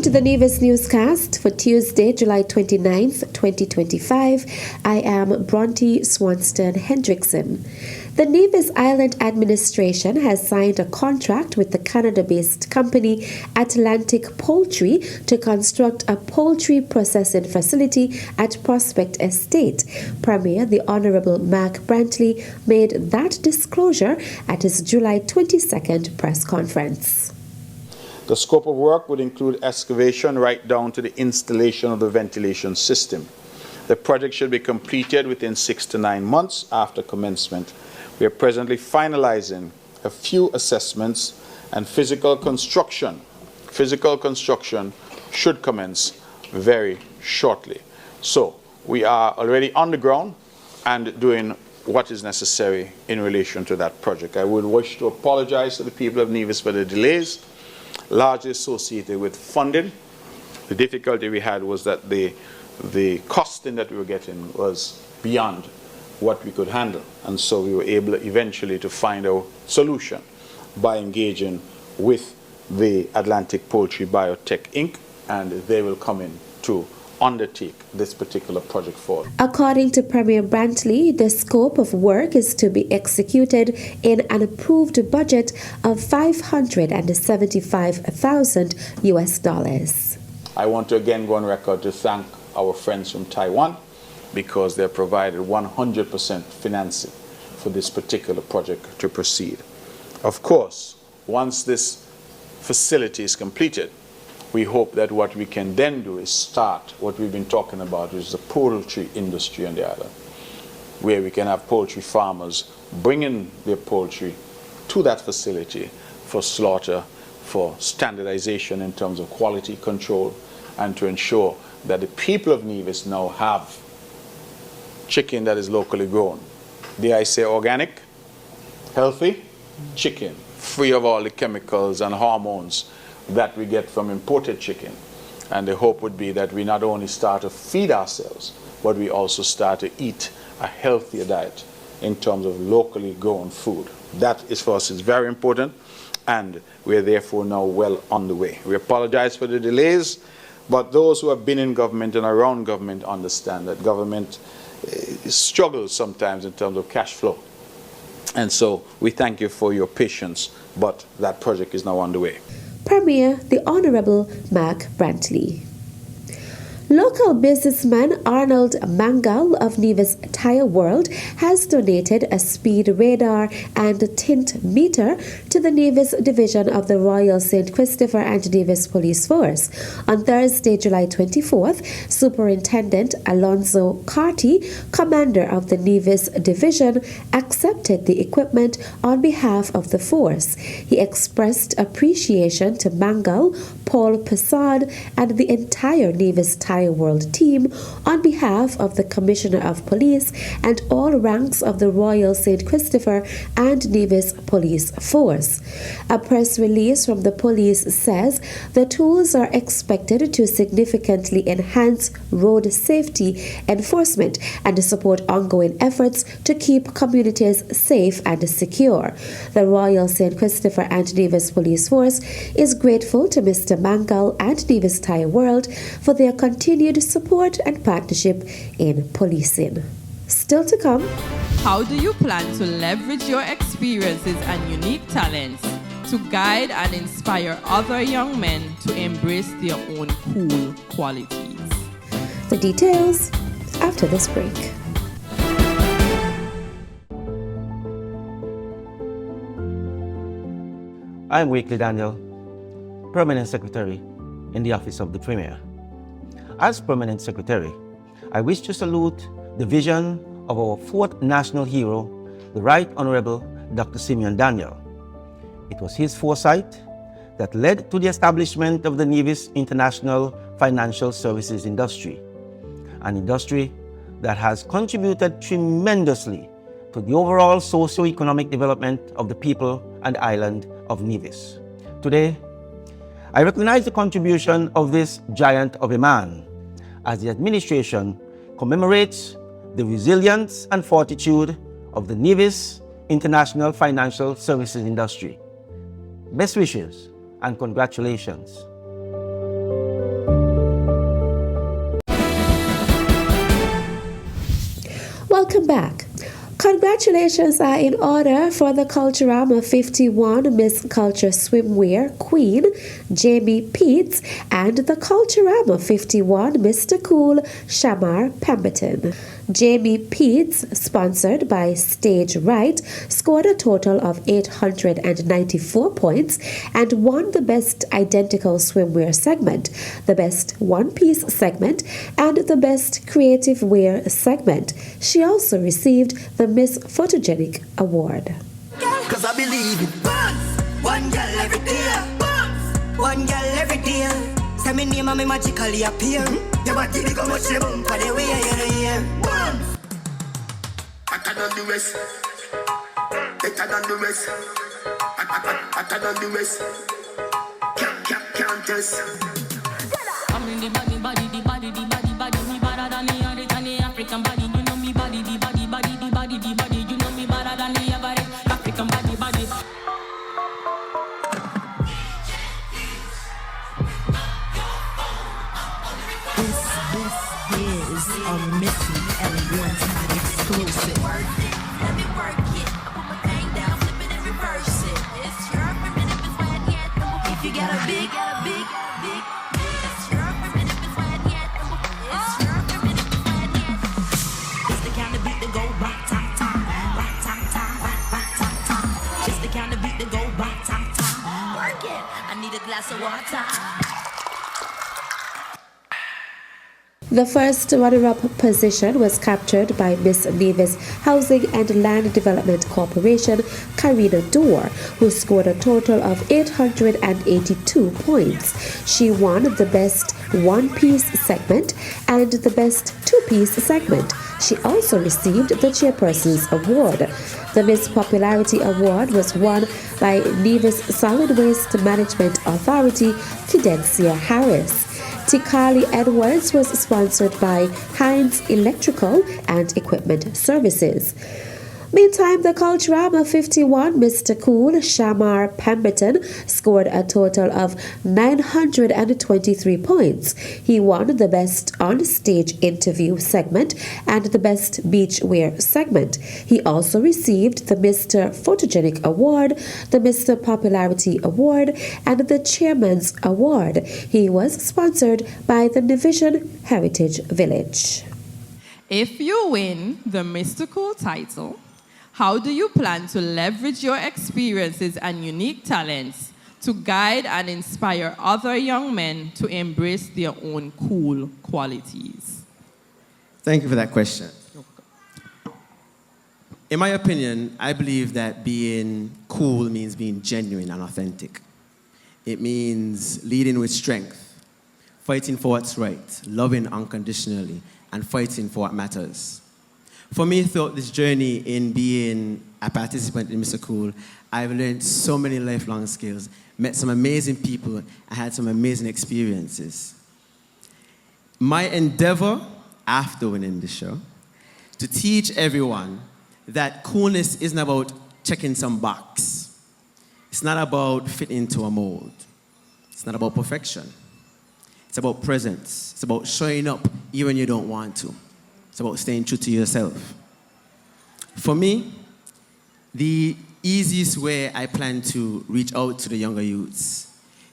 to the Nevis Newscast for Tuesday, July 29th, 2025. I am Bronte Swanston Hendrickson. The Nevis Island Administration has signed a contract with the Canada-based company Atlantic Poultry to construct a poultry processing facility at Prospect Estate. Premier the Honourable Mark Brantley made that disclosure at his July 22nd press conference. The scope of work would include excavation right down to the installation of the ventilation system. The project should be completed within 6 to 9 months after commencement. We are presently finalizing a few assessments, and physical construction should commence very shortly. So we are already on the ground and doing what is necessary in relation to that project. I would wish to apologize to the people of Nevis for the delays, largely associated with funding. The difficulty we had was that the costing that we were getting was beyond what we could handle, and so we were able eventually to find a solution by engaging with the Atlantic Poultry Biotech Inc., and they will come in to undertake this particular project for us. According to Premier Brantley, the scope of work is to be executed in an approved budget of $575,000. I want to again go on record to thank our friends from Taiwan because they provided 100% financing for this particular project to proceed. Of course, once this facility is completed, we hope that what we can then do is start what we've been talking about, which is the poultry industry on the island, where we can have poultry farmers bringing their poultry to that facility for slaughter, for standardization in terms of quality control, and to ensure that the people of Nevis now have chicken that is locally grown. Dare I say organic, healthy chicken, free of all the chemicals and hormones that we get from imported chicken. And the hope would be that we not only start to feed ourselves, but we also start to eat a healthier diet in terms of locally grown food. That is for us is very important, and we are therefore now well on the way. We apologize for the delays, but those who have been in government and around government understand that government struggles sometimes in terms of cash flow. And so we thank you for your patience, but that project is now underway. Premier the Honourable Mark Brantley. Local businessman Arnold Mangal of Nevis Tire World has donated a speed radar and tint meter to the Nevis division of the Royal St. Christopher and Nevis Police Force. On Thursday, July 24th, Superintendent Alonzo Carty, commander of the Nevis division, accepted the equipment on behalf of the force. He expressed appreciation to Mangal, Paul Passad, and the entire Nevis Tire World team on behalf of the Commissioner of Police and all ranks of the Royal St. Christopher and Nevis Police Force. A press release from the police says the tools are expected to significantly enhance road safety enforcement and support ongoing efforts to keep communities safe and secure. The Royal St. Christopher and Nevis Police Force is grateful to Mr. Mangal and Nevis Tire World for their continued support and partnership in policing. Still to come. How do you plan to leverage your experiences and unique talents to guide and inspire other young men to embrace their own cool qualities? The details after this break. I'm Wakely Daniel, Permanent Secretary in the Office of the Premier. As Permanent Secretary, I wish to salute the vision of our fourth national hero, the Right Honorable Dr. Simeon Daniel. It was his foresight that led to the establishment of the Nevis International Financial Services Industry, an industry that has contributed tremendously to the overall socio-economic development of the people and island of Nevis. Today, I recognize the contribution of this giant of a man as the administration commemorates the resilience and fortitude of the Nevis International Financial Services Industry. Best wishes and congratulations. Welcome back. Congratulations are in order for the Culturama 51 Miss Culture Swimwear Queen, Jamie Peets, and the Culturama 51 Mr. Cool, Shamar Pemberton. Jamie Peets, sponsored by Stage Right, scored a total of 894 points and won the Best Identical Swimwear segment, the Best One-Piece segment, and the Best Creative Wear segment. She also received the Miss Photogenic Award. Cause I believe in bombs. One girl every day. Bombs. One girl every day. Say me name and me magically appear. Your body become much the boom for the way you hear. Bombs. Hotter than the rest. Better than the rest. Hotter than the rest. Can't test. I'm in the body, the body, the body, me better than the African body. You know me body, the body, the body, the body. You know me better than the African body. This is a Missy Elliott exclusive. Let me work it. I put my thing down, flip it and reverse it. It's your primitive, it's wet yet. If you got a big, it's your primitive, it's wet yet. It's your primitive, it's wet yet. It's the kind of beat that go rock, top, top, rock, top, top, rock, top, top. Just the kind of beat that go rock, top, top. Work it. I need a glass of water. The first runner-up position was captured by Miss Nevis Housing and Land Development Corporation, Karina Dorr, who scored a total of 882 points. She won the Best One-Piece segment and the Best Two-Piece segment. She also received the Chairperson's Award. The Miss Popularity Award was won by Nevis Solid Waste Management Authority, Fidencia Harris. Tikali Edwards was sponsored by Heinz Electrical and Equipment Services. Meantime, the Culturama 51 Mr. Cool, Shamar Pemberton, scored a total of 923 points. He won the Best On-Stage Interview segment and the Best Beachwear segment. He also received the Mr. Photogenic Award, the Mr. Popularity Award, and the Chairman's Award. He was sponsored by the Division Heritage Village. If you win the Mr. Cool title, how do you plan to leverage your experiences and unique talents to guide and inspire other young men to embrace their own cool qualities? Thank you for that question. In my opinion, I believe that being cool means being genuine and authentic. It means leading with strength, fighting for what's right, loving unconditionally, and fighting for what matters. For me, throughout this journey in being a participant in Mr. Cool, I've learned so many lifelong skills, met some amazing people, and had some amazing experiences. My endeavor after winning the show, to teach everyone that coolness isn't about checking some box. It's not about fitting into a mold. It's not about perfection. It's about presence. It's about showing up even when you don't want to. It's about staying true to yourself. For me, the easiest way I plan to reach out to the younger youths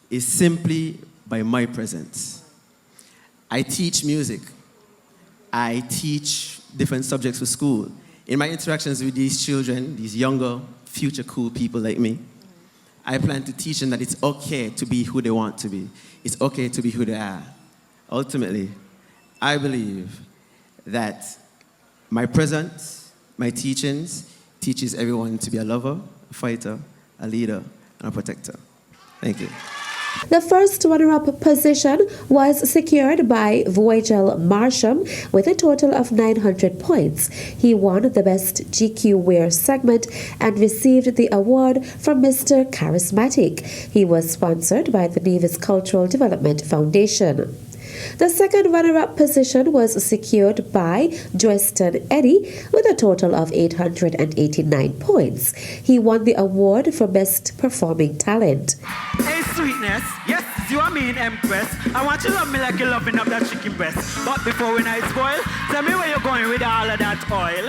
is simply by my presence. I teach music. I teach different subjects for school. In my interactions with these children, these younger, future cool people like me, I plan to teach them that it's okay to be who they want to be. It's okay to be who they are. Ultimately, I believe that my presence, my teachings, teaches everyone to be a lover, a fighter, a leader, and a protector. Thank you. The first runner-up position was secured by Voigel Marsham with a total of 900 points. He won the Best GQ Wear segment and received the award from Mr. Charismatic. He was sponsored by the Nevis Cultural Development Foundation. The second runner-up position was secured by Joeston Eddy with a total of 889 points. He won the award for Best Performing Talent. Hey, sweetness. Yes, Yes, you are mean empress. I want you to love me like you're loving up that chicken breast. But before when I spoil, tell me where you're going with all of that oil.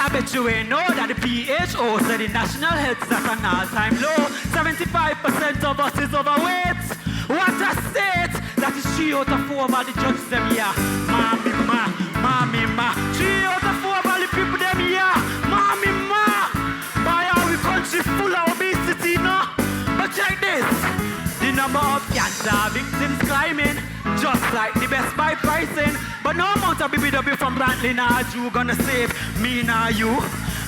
I bet you ain't know that the WHO said the national health is at an all-time low. 75% of us is overweight. What a state! That is 3 out of 4 of all the judges them here. Mommy ma. 3 out of 4 of all the people them here. Mommy ma. By our country full of obesity, no? But check this. The number of cancer victims climbing, just like the Best Buy pricing. But no amount of BBW from Brantley nor Jew gonna save me nor you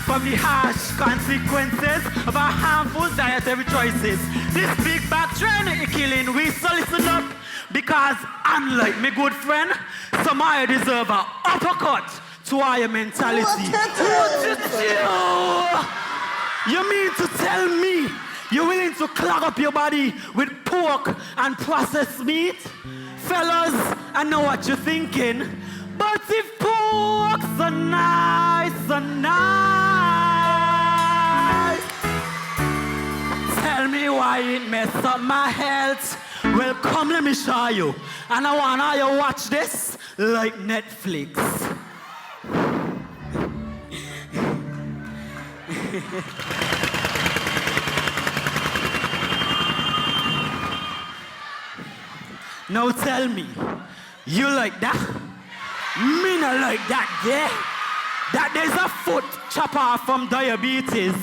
from the harsh consequences of our harmful dietary choices. This big back trend is killing we, so listen up. Because unlike me good friend, some of you deserve an uppercut to our mentality. You mean to tell me you're willing to clog up your body with pork and processed meat? Fellas, I know what you're thinking, but if pork's so nice, tell me why it messed up my health. Well, come let me show you. And I want you to watch this like Netflix. Now tell me, you like that? Me not like that, yeah? That there's a foot chop off from diabetes,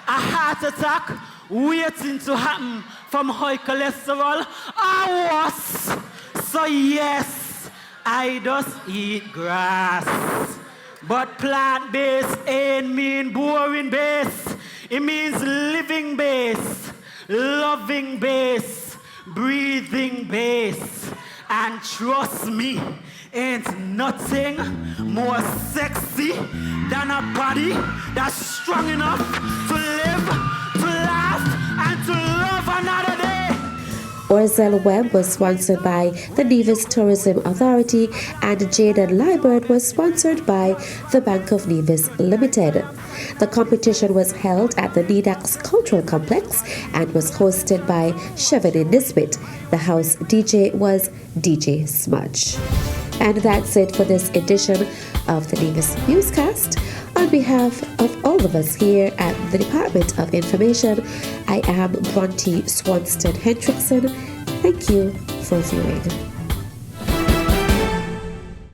a heart attack waiting to happen from high cholesterol, or worse. So yes, I just eat grass. But plant-based ain't mean boring base. It means living base, loving base, breathing base. And trust me, ain't nothing more sexy than a body that's strong enough to live, to laugh, and to love another day. Orzel Webb was sponsored by the Nevis Tourism Authority, and Jaden Liebert was sponsored by the Bank of Nevis Limited. The competition was held at the NEDAX Cultural Complex and was hosted by Chevening Nisbet. The house DJ was DJ Smudge. And that's it for this edition of the Nevis Newscast. On behalf of all of us here at the Department of Information, I am Bronte Swanston Hendrickson. Thank you for viewing.